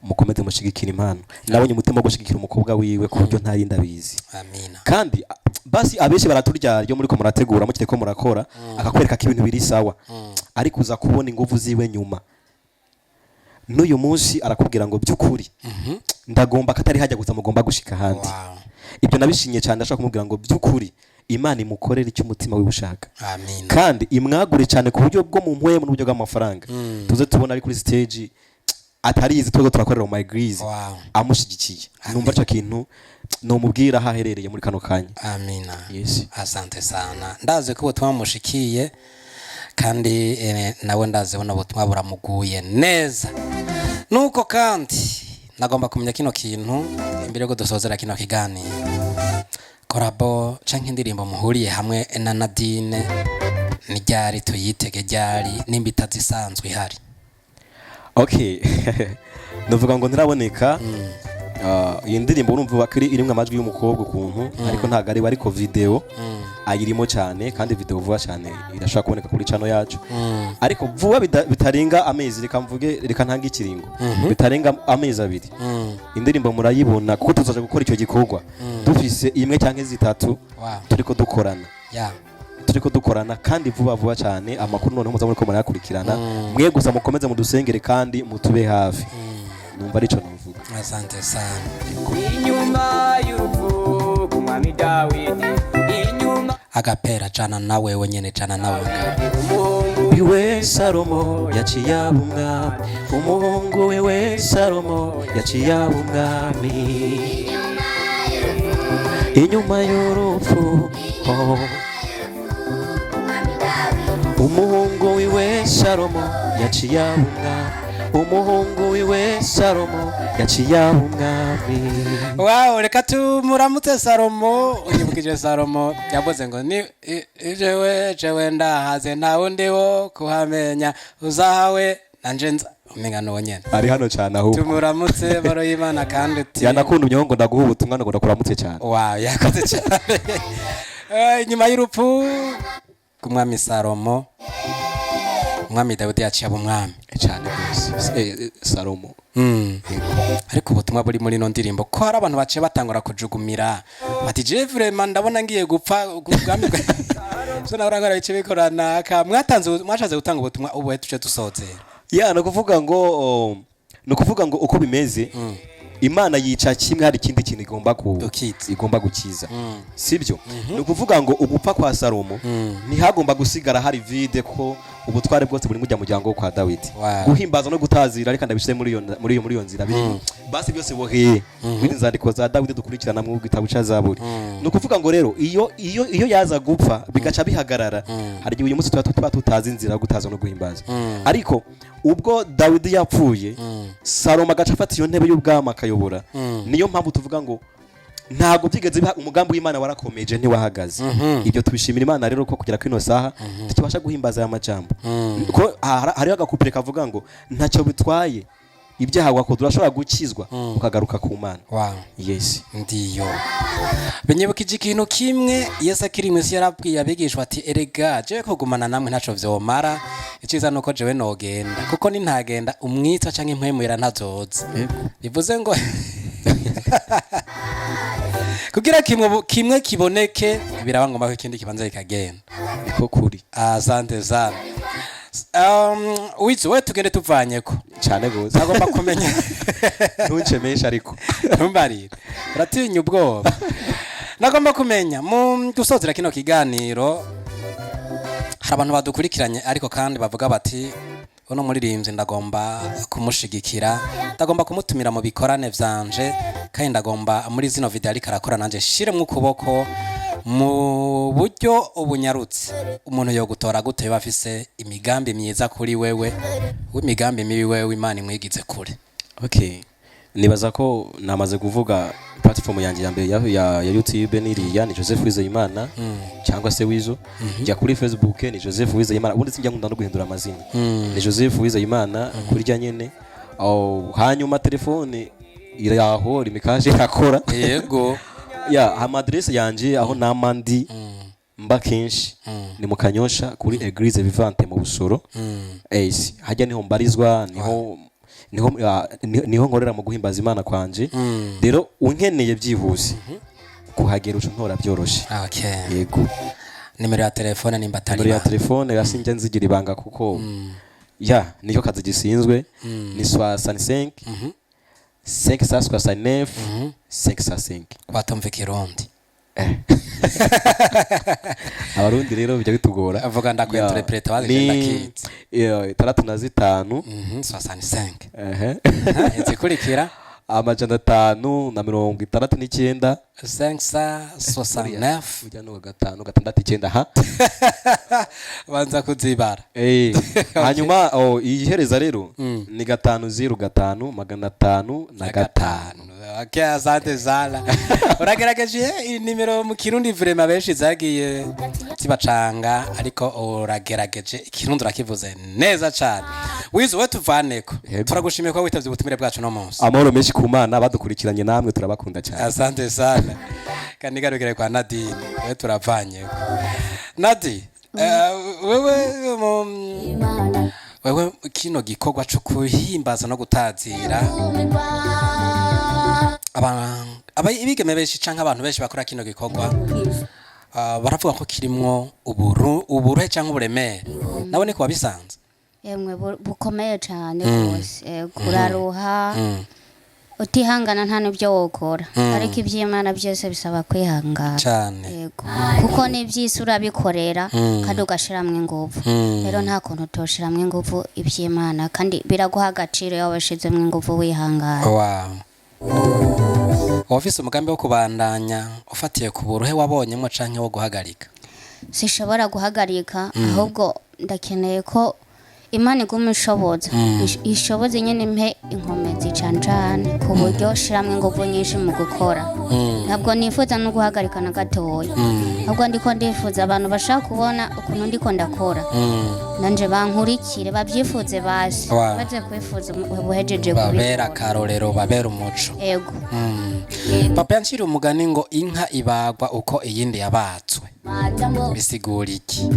mukomeze mushigikira impano nabonye umutima wo gushigikira umukobwa wiwe ku buryo ntari ndabizi amina kandi basi abenshi baraturya ryo muri ko murategura mukite ko murakora akakwereka ko ibintu biri sawa ariko uza kubona ingufu ziwe nyuma n'uyu munsi arakubwira ngo byukuri ndagomba katari hajya guza mugomba gushika handi ibyo nabishinye cyane ndashaka kumubwira ngo byukuri Imana imukorera icyo umutima we ushaka amina kandi imwagure cyane ku buryo bwo mu mpwemu n'uburyo bw'amafaranga tuze tubona ari kuri stage atarizi twego turakorera mu Eglise amushigikiye numva cyo kintu no mubwira haherereye muri kano kanya amina yes asante sana ndaze ko ubutumwa mushikiye kandi nawe ndaze bona ubutumwa buramuguye neza nuko kandi nagomba kumenya kino kintu imbere yo dusozera kino kiganiro korabo canke indirimbo muhuriye hamwe na Nadine ni ryari tuyitege ryari nimbita zisanzwe ihari okay novuga ngo ntiraboneka iyi ndirimbo urumva bakiri irimwe amajwi y'umukobwa ukuntu ariko ntago ari ariko video ayirimo cyane kandi video vuba cyane irashaka kuboneka kuri channel yacu ariko vuba bitarenga amezi reka ntanga ikiringo bitarenga amezi abiri indirimbo murayibona kuko tuzaje gukora icyo gikorwa dufise imwe cyangwa zitatu turiko dukorana kandi vuba cyane amakuru noneho muza muri ko murayakurikirana mwe gusa mukomeze mudusengere kandi mutube hafi numva arico navuga asante sana inyuma y'urupfu kumwami Dawidi inyuma agapera jana nawe wenyene jana nawe iwe Salomo yaciye abumwa umuhungu wewe Salomo yaciye abumwami inyuma y'urupfu umuhungu wiwe Salomo yaciye abumwa umuhungu wiwe Salomo yaciye abumwami reka tumuramutse Salomo unyibukije Salomo yavuze ngo ni jewe ndahaze nta wundi wo kuhamenya uzahawe nanje nza umengano wonyene ari hano cyane ahubwo tumuramutse baro y'Imana kandi uti yanakunda unyongo ndaguha ubutumwa ngo ndakuramutse cyane yakoze cyane inyuma y'urupfu kumwami Salomo umwami Dawidi yaciye abumwami cyane rwose Salomo ariko ubutumwa buri muri no ndirimbo ko hari abantu baciye batangura kujugumira bati je vraiment ndabona ngiye gupfa ubwami bwa so nabarangara bice bikorana mwashaze gutanga ubutumwa ubu tuce dusozera no kuvuga ngo uko bimeze Imana yica kimwe hari ikindi kintu igomba gukiza sibyo no kuvuga ngo ugupfa kwa Salomo ntihagomba gusigara hari vide ko ubutware bwose buri mujya muryango wo kwa Dawidi. Wow. Guhimbaza no gutazira reka ndabishyize muri iyo nzira biri basi byose boheye muri nzandiko za Dawidi dukurikirana mu gitabo cya Zaburi. Ni ukuvuga ngo rero iyo yaza gupfa bigaca bihagarara, hari igihe uyu munsi tuba tutazi inzira yo gutaza no guhimbaza. Ariko ubwo Dawidi yapfuye, Salomo agaca afata iyo ntebe y'ubwami akayobora. Niyo mpamvu tuvuga ngo ntago byigeze biha umugambi w'Imana warakomeje ntiwahagaze. Ibyo tubishimira Imana rero ko kugera kwino saha tukibasha guhimbaza aya majambo. Ko hariho agakupire kavuga ngo ntacyo bitwaye ibyaha wakoze urashobora gukizwa ukagaruka ku Mana. Wow. Yes. Ndiyo. Benyebukije ikintu kimwe Yesu akiri mwisi yarabwiye abigishwa ati erega jewe kugumana namwe ntaco vyomara, iciza nuko jewe nogenda kuko nintagenda umwitsa canke impwemuyera ntazoza. Bivuze ngo kugira kimwe kiboneke biraba ngomba ko ikindi kibanza kikagenda. Niko kuri. Asante sana. Wizo we tugende tuvanyeko Cyane gose. agomba kumenya Ntuncemesha ariko. ntumbarire uratinya ubwoba. Nagomba kumenya mu gusozera kino kiganiro hari abantu badukurikiranye ariko kandi bavuga bati uno muririmbyi ndagomba kumushigikira, ndagomba kumutumira mu bikorane vyanje, kandi ndagomba muri zino video ariko arakora nanje shire mu kuboko mu buryo ubunyarutse. Umuntu yo gutora gute bafise imigambi myiza kuri wewe, w'imigambi mibi wewe Imana imwigize kure. Okay. Nibaza ko namaze kuvuga platform yanjye ya mbere ya YouTube niriya ni Joseph Uwizeyimana cyangwa se Wizo. Jya kuri Facebook ni Joseph Uwizeyimana, ubundi sinjya nkunda no guhindura amazina. Ni Joseph Uwizeyimana kuri jya nyene. Hanyuma telefone iraho rimikaje akora. Yego. Ya amadresse yanjye aho namandi mba kenshi ni mu Kanyosha kuri Eglise Vivante mu Busoro. Hajya niho mbarizwa, niho nkorera mu guhimbaza Imana kwanje. Rero unkeneye byihuse kuhagera uco ntora byoroshe. Okay. Yego. Nimero ya telefone nimba atari. Nimero ya telefone yasinje nzigira ibanga kuko niyo kazi gisinzwe ni 65 569 565. Kwatumva Kirundi. Abarundi rero bijya bitugora. Avuga ndakwinterprete wagenda kitse. 35 65. Izikurikira amajana 569 569 ujya no 569 ha banza kuzibara. Hanyuma iyihereza rero ni 505 Okay, asante sana. Uragerageje nimero mu Kirundi vraiment benshi zagiye zibacanga ariko uragerageje Ikirundi urakivuze neza cyane. Wizo we tuvaneko. Turagushimiye ko witavye ubutumire bwacu no munsi. Amahoro menshi ku Mana badukurikiranye namwe turabakunda cyane. Asante sana. Kandi garugere kwa Nadine we turavanye. Nadi wewe kino gikorwa cyo kuhimbaza no gutazira ibigeme benshi canke abantu benshi bakora kino gikorwa baravuga ko kirimwo uburuhe canke uburemere. Nawe ni ko wabisanze? Yemwe bukomeye cyane rwose. Kuraruha utihangana nta n'ibyo wokora, ariko iby'Imana byose bisaba kwihangana cyane. Yego. Kuko n'iby'isi urabikorera kandi ugashiramwe ingufu. Rero nta kuntu utoshiramwe ingufu iby'Imana, kandi biraguha agaciro iyo washizemwe ingufu wihangana. Wow. Ofisi umugambi wo kubandanya ufatiye ku buruhe wabonyemo canke wo guhagarika? Sishobora guhagarika, ahubwo ndakeneye ko Imana igume ishoboze nyene mpe inkomezi cane ku buryo shiramwe ingufu nyinshi mu gukora. Ntabwo nifuza no guhagarika na gatoya, ahubwo ndiko ndifuza abantu bashaka kubona ukuntu ndiko ndakora, nanje bankurikire babyifuze basi baze kwifuza ubuhejeje babera karorero, babera umuco. Yego. Papa yancira umugani ngo inka ibagwa uko iyindi yabatswe. Bisigura iki?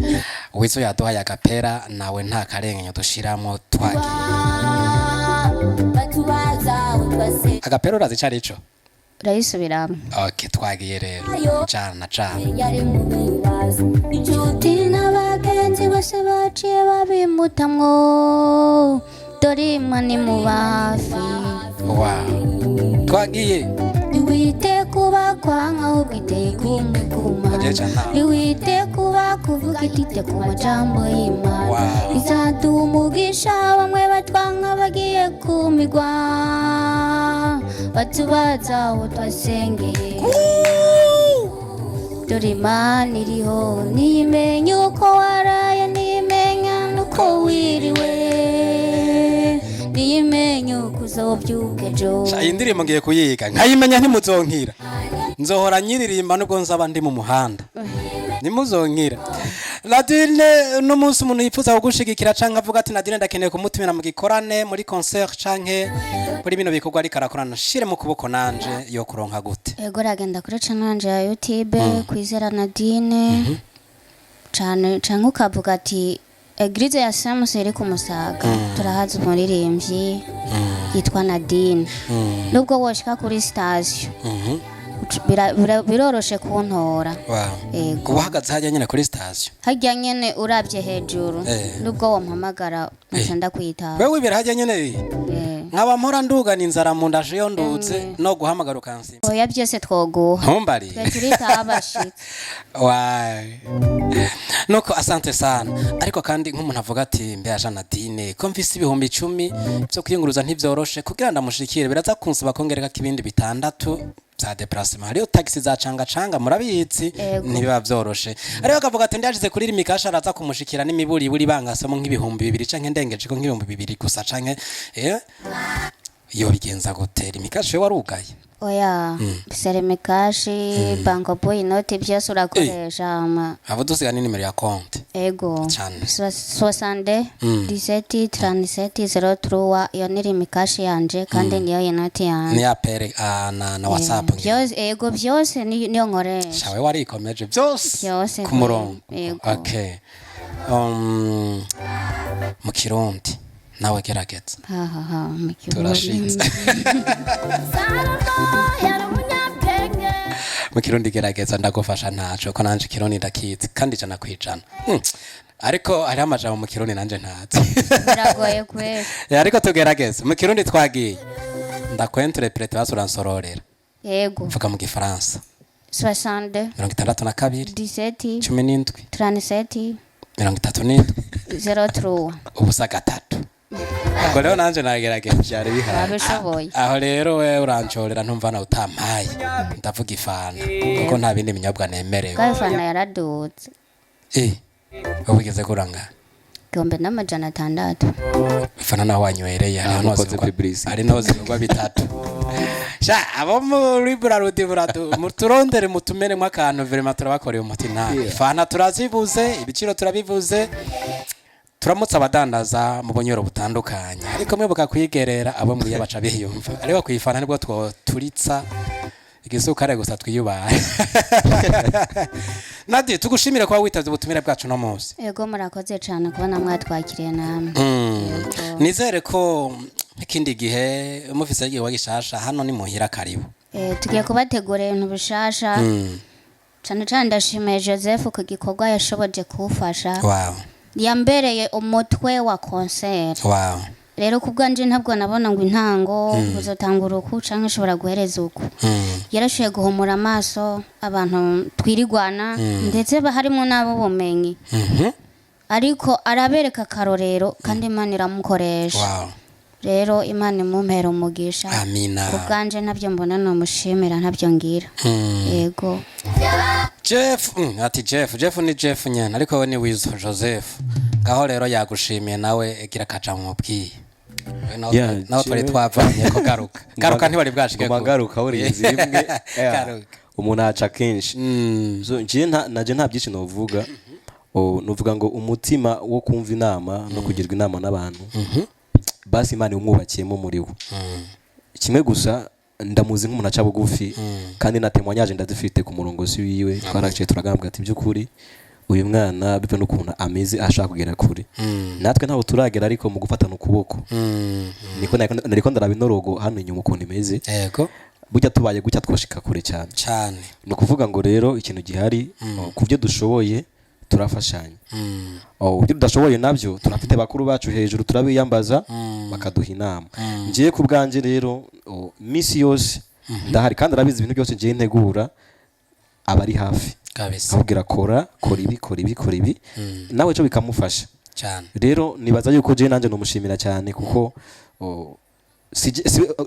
Wizo yaduhaye agapera nawe nta karengenyo dushiramo twagiye. Agapera urazi cari ico? Urayisubiramo. Okay, twagiye rero. Cana. Inshuti n'abagenzi bose baciye babimutamwo, dore Imana imuba hafi. Wow. Twagiye. Niwite kuba kwanga ubwite kumuguma niwite kuba kuvuga itite ku majambo y'Imana izatuma umugisha bamwe batwanga bagiye kumigwa batubaza aho twasengeye dore Imana iriho niyimenye uko waraye niyimenya nuko wiriwe niyimenye uko uzobyuka ejo iyi ndirimbo ngiye kuyiga nkayimenya ntimuzonkira nzohora nyiririmba nubwo nzaba ndi mu muhanda ntimuzonkira Nadine n'umunsi umuntu yifuza kugushigikira canke avuga ati Nadine ndakeneye kumutumira mu gikorane muri concert canke muri bino bikorwa ariko arakorana shire mu kuboko nanje yo kuronka gute ego ragenda kuri channel yanje ya YouTube kwizera Nadine cane canke ukavuga ati Eglise ya Samus iri ku Musaga turahaza umuririmbyi yitwa Nadine nubwo woshika kuri station biroroshe kuntora kuba uhagaze hajya nyine kuri station hajya nyene urabye hejuru nubwo wampamagara ntanda kwitaba wewe ibera hajya nyene nkaba mpora ndugana inzara mu ndaje yo ndutse no guhamagara ukansimba oya byose twoguha ntumbari twe turita abashitsi wayi nuko asante sana ariko kandi nk'umuntu avuga ati mbe aja Nadine ko mvise ibihumbi 10 byo kwiyunguruza ntivyoroshe kugira ndamushikire biraza kunsaba kongereka kibindi bitandatu za déplacement hariyo taxi za canga murabizi nibiba vyoroshe ariko akavuga ati ndashize kuri rimikasha araza kumushikira n'imiburi buri bangasemo nk'ibihumbi 2 canke ndengeje ko nk'ibihumbi 2 gusa canke yo bigenza gutera imikasha warugaye oya seremikashi banko boy note byose urakoresha abo dusiga ni nimero ya compte ego 60 17 37 03 yo ni rimikashi yanje kandi niyo yenote yanje ni apere na WhatsApp byose ego byose niyo nkoresha shawe warikomeje byose ku murongo okay mu Kirundi nawe gerageza turashinze mu Kirundi gerageza ndagufasha ntaco ko nanje Kirundi ndakizi kandi jana kwijana ariko hari amajambo mu Kirundi nanje ntazi biragoye kwese ariko tugerageza mu Kirundi twagiye ndakwenterprete basuransororera yego vuga mu Gifaransa 62 17 17 37 33 ubusa gatatu ubwo rero nanje nagerageza byari bihari aho rero we urancorera ntumva na utampaye ndavuga ifana kuko nta bindi binyobwa nemerewe kandi ifana yaradutse ubigeze kuranga gombe n'amajana 6 ifana naho wanywereye ari no zigwa bitatu sha abo muri burarudi buratu muturondere mutumere mwakantu verema turabakoreye umuti nta ifana turazibuze ibiciro turabivuze turamutse abadandaza mu bunyoro butandukanye ariko mwibuka kwigerera abo mwiye baca biyumva ariko kwifana nibwo turitsa igisukare gusa twiyubaye Nadi tugushimire kwa witaze ubutumire bwacu no munsi yego murakoze cyane kubona mwatwakiriye namwe nizere ko ikindi gihe mufise igihe wagishasha hano ni muhira karibu tugiye kubategura ibintu bishasha cyane cyane ndashimiye Joseph ku gikorwa yashoboje kufasha yambereye umutwe wa concert rero kubwanje ntabwo nabona ngo intango uzotangura uku canke ushobora guhereza uku yarashoye guhumura amaso abantu twirigwana ndetse harimo nabo bumenyi ariko arabereka karorero kandi Imana iramukoresha rero Imana imumpera umugisha amina kubwanje nabyo mbona no mushimira ntabyo ngira yego Jeff ni Jeff nyene ariko we ni Wizo Joseph gaho rero yagushimiye nawe egira kaca mu bwiye nawe twari twavanye ko garuka ntibari bwashike ko garuka urinzi rimwe umuntu aca kenshi naje nta byinshi novuga novuga ngo umutima wo kumva inama no kugirwa inama n'abantu basi Imana umwubakiyemo muri we kimwe gusa ndamuzi nk'umuntu aca bugufi kandi na témoignage ndadufite ku murongozi wiwe twaraciye turagambwa ati by'ukuri uyu mwana bipe n'ukuntu ameze ashaka kugera kure natwe ntaho turagera ariko mu gufatana ukuboko niko ndarabinorogo hano inyuma ukuntu imeze yego burya tubaye gutya twoshika kure cyane no kuvuga ngo rero ikintu gihari ku byo dushoboye turafashanya ibyo tudashoboye nabyo turafite bakuru bacu hejuru turabiyambaza bakaduha inama ngiye ku bwanje rero misi yose ndahari kandi arabizi ibintu byose ngiye ntegura aba ari hafi kabisa akubwira kora ibi nawe cyo bikamufasha cyane. rero nibaza yuko je nanje numushimira cyane kuko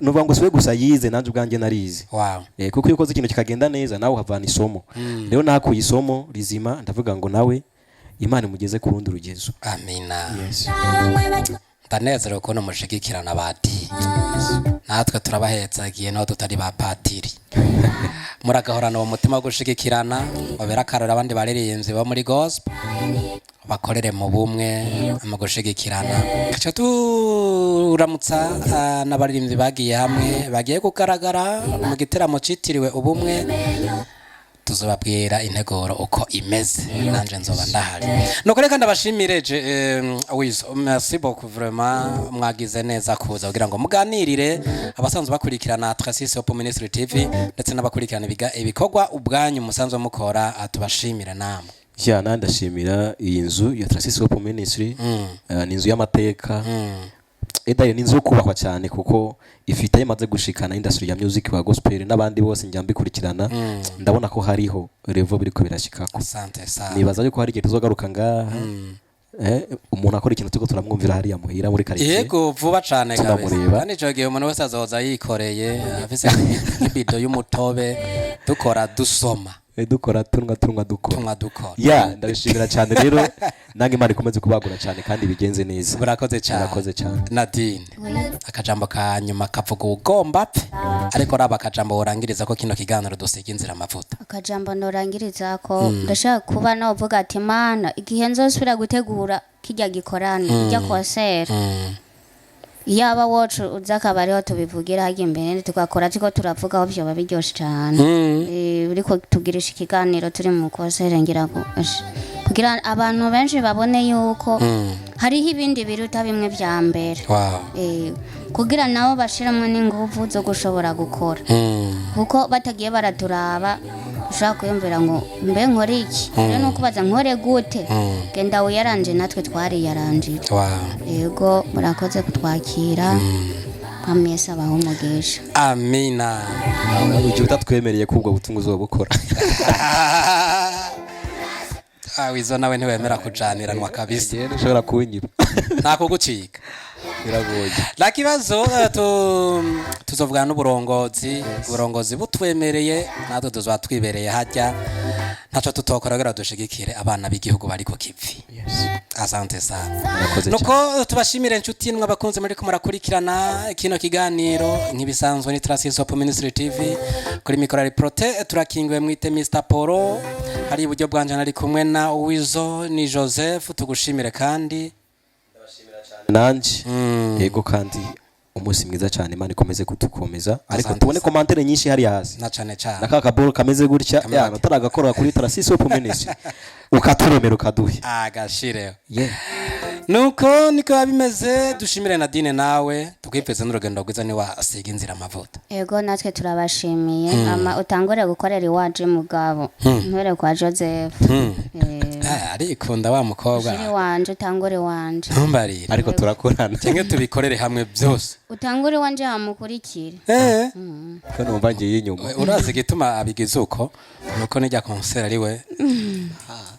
nuvuga ngo siwe gusa yize nanje ubwanjye narize wow. kuko iyo ukoze ikintu kikagenda neza nawe uhavana isomo rero nakuye isomo rizima ndavuga ngo nawe Imana imugeze ku rundi rugezo. Amina. Yes. Ndanezerewe ko mushigikirana bati natwe turabahetsagiye naho tutari ba patiri muragahorana uwo mutima wo gushigikirana babera akarora abandi baririmbyi bo muri gospel bakorere mu bumwe mu gushigikirana. Cyo turamutsa n'abaririmbyi bagiye hamwe bagiye kugaragara mu giteramo citiriwe ubumwe, tuzobabwira integoro uko imeze nanje nzoba ndahari. Nuko reka ndabashimireje wizo merci beaucoup vraiment mwagize neza kuza kugira ngo muganirire abasanzwe bakurikirana Tracis Hope Ministry TV ndetse n'abakurikirana ibikorwa ubwanyu musanzwe mukora, atubashimira namwe. Ya nandashimira iyi nzu ya Tracis Hope Ministry ni inzu y'amateka edayo ni inzu yo kubahwa cyane kuko ifite imaze gushikana industry ya music wa gospel n'abandi bose njya mbikurikirana ndabona ko hariho revo biriko birashikako. Asante sana. Nibaza yuko hari igihe tuzogaruka ngaha umuntu akora ikintu tuko turamwumvira hari ya muhira muri quartier. Yego vuba cyane kabisa. Kandi cyo gihe umuntu wese azoza yikoreye afise ibido y'umutobe dukora dusoma dukora tunwa dukora ya ndabishimira cyane rero nange Imana ikomeze kubagura cyane kandi bigenze neza. Burakoze cyane. Nadine akajambo ka nyuma kavuga ugomba pe ariko raba akajambo urangiriza ko kino kiganiro dusiga inzira amavuta. Akajambo norangiriza ko ndashaka kuba no vuga ati Mana igihe nzosubira gutegura kijya gikorana kijya konsera yaba wacu uzakabariho tubivugira hagiye imbere tukakora tiko turavuga aho byo babiryoshe cyane uriko tugirisha ikiganiro turi mu koserengera kugira abantu benshi babone yuko hariho ibindi biruta bimwe bya mbere. Kugira nabo bashiramo n'ingufu zo gushobora gukora kuko batagiye baraturaba ushaka kuyumvira ngo mbe nkore iki rero nuko baza nkore gute genda uyaranje natwe twari yaranje. Yego murakoze kutwakira amesa baho umugisha. Amina. Ujye utatwemereye ko ubwo butungu uzobukora. Wizo nawe ntiwemera kujaniranwa kabisa. Ushobora kunyira ntako gucika biragoye. La kibazo tuzovugana n'uburongozi butwemereye natwe tuzatwibereye hajya ntaco tutokoragera dushigikire abana b'igihugu bari ko kivi. Asante sana. Nuko tubashimire inshuti n'abakunze muri ko murakurikirana kino kiganiro nk'ibisanzwe ni Tracis Hope Ministry TV kuri Mikorari Prote turakingwe mwite Mr Poro hari uburyo bwanje nari kumwe na Wizo ni Joseph tugushimire kandi nanje yego kandi umunsi mwiza cyane Imana ikomeze kutukomeza ariko tubone commentaire nyinshi hari hasi na cyane nakaka bolo kameze gutya ya nataragakora kuri Tracis Hope Ministry ukaturemera ukaduhe agashire nuko niko bimeze. Dushimire Nadine nawe tukwipeze n'urugendo rwiza ni wasiga inzira amavuta. Yego natwe turabashimiye ama utangore gukorera iwaje mugabo ntore kwa Joseph arikunda wa mukobwa shiri wanje utangore wanje ntumbarire ariko turakorana cyangwa tubikorere hamwe byose utangore wanje hamukurikire ko numva ngiye inyuma urazi gituma abigize uko nuko nijya concert ariwe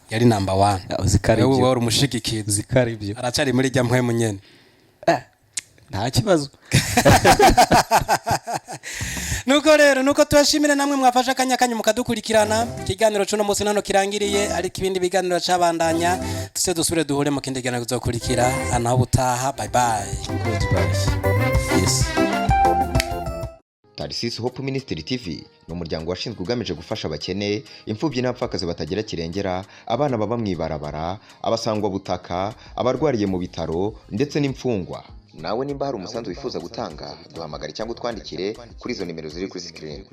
yari number 1 uzikari ibyo wewe umushigikiye uzikari ibyo aracari muri jya mpwe munyene nta kibazo. Nuko rero nuko tubashimire namwe mwafasha akanya mukadukurikirana ikiganiro cyo no munsi nano kirangiriye ariko ibindi biganiro cabandanya tuse dusubire duhure mu kindi kiganiro kuzokurikira anaho butaha. Bye bye. Yes. Tracis Hope Ministry TV ni umuryango washinzwe ugamije gufasha abakene, imfubyi n'abapfakazi batagira kirengera, abana baba mwibarabara, abasangwa butaka, abarwariye mu bitaro ndetse n'imfungwa. Nawe nimba hari umusanzu wifuza gutanga duhamagare cyangwa utwandikire kuri izo nimero ziri kuri screen.